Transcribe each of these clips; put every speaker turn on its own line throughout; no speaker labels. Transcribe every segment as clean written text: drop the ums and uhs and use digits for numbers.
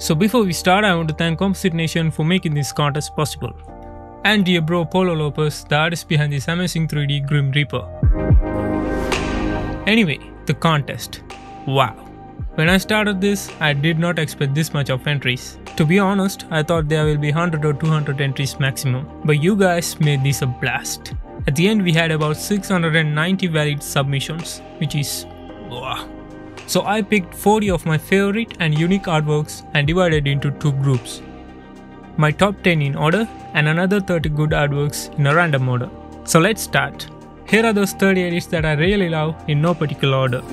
So before we start, I want to thank Composite Nation for making this contest possible. And dear bro Paulo Lopes, the artist behind this amazing 3D Grim Reaper. Anyway, the contest. Wow. When I started this, I did not expect this much of entries. To be honest, I thought there will be 100 or 200 entries maximum. But you guys made this a blast. At the end we had about 690 valid submissions, which is wow. So I picked 40 of my favorite and unique artworks and divided into 2 groups. My top 10 in order and another 30 good artworks in a random order. So let's start. Here are those 30 edits that I really love in no particular order.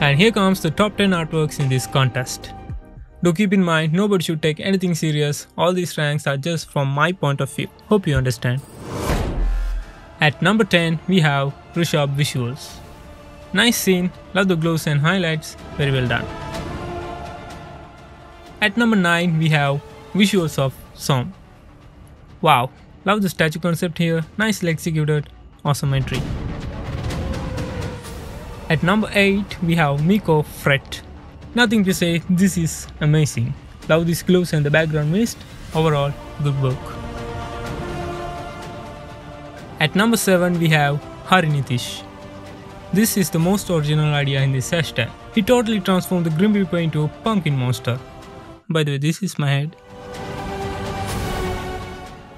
And here comes the top 10 artworks in this contest. Do keep in mind, nobody should take anything serious, all these ranks are just from my point of view, hope you understand. At number 10 we have Rishabh Visuals. Nice scene, love the glows and highlights, very well done. At number 9 we have Visuals of Som. Wow, love the statue concept here, nicely executed, awesome entry. At number 8 we have Miko Fret. Nothing to say, this is amazing. Love these gloves and the background mist, overall good work. At number 7 we have Harinitish. This is the most original idea in this hashtag. He totally transformed the Grim Reaper into a pumpkin monster. By the way, this is my head.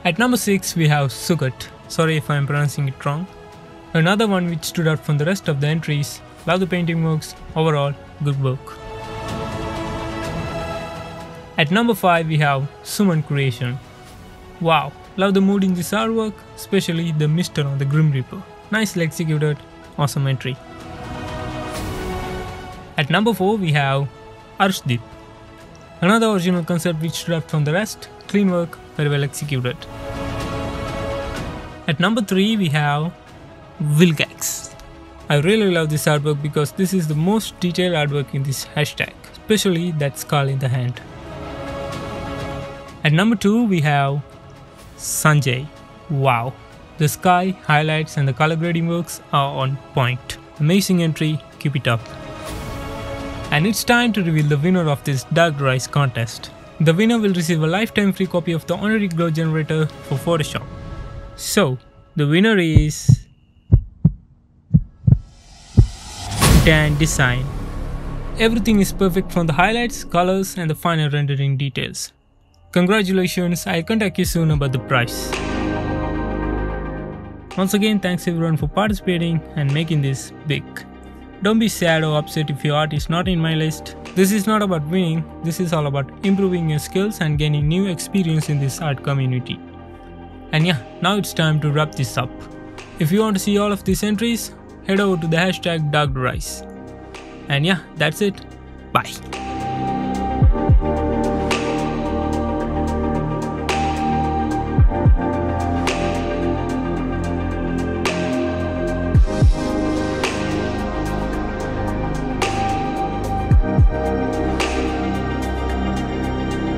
At number 6 we have Sugat. Sorry if I am pronouncing it wrong. Another one which stood out from the rest of the entries. Love the painting works, overall good work. At number 5 we have Suman Creation. Wow, love the mood in this artwork, especially the mister on the Grim Reaper. Nicely executed, awesome entry. At number 4 we have Arshdeep. Another original concept which stood out from the rest, clean work, very well executed. At number 3 we have Vilgax. I really love this artwork because this is the most detailed artwork in this hashtag, especially that skull in the hand. At number 2 we have Sanjay. Wow, the sky, highlights and the color grading works are on point. Amazing entry, keep it up. And it's time to reveal the winner of this Darkderize contest. The winner will receive a lifetime free copy of the honorary glow generator for Photoshop. So, the winner is Dan Design. Everything is perfect from the highlights, colors and the final rendering details. Congratulations, I'll contact you soon about the price. Once again, thanks everyone for participating and making this big. Don't be sad or upset if your art is not in my list. This is not about winning, this is all about improving your skills and gaining new experience in this art community. And yeah, now it's time to wrap this up. If you want to see all of these entries, head over to the hashtag darkderize. And yeah, that's it. Bye.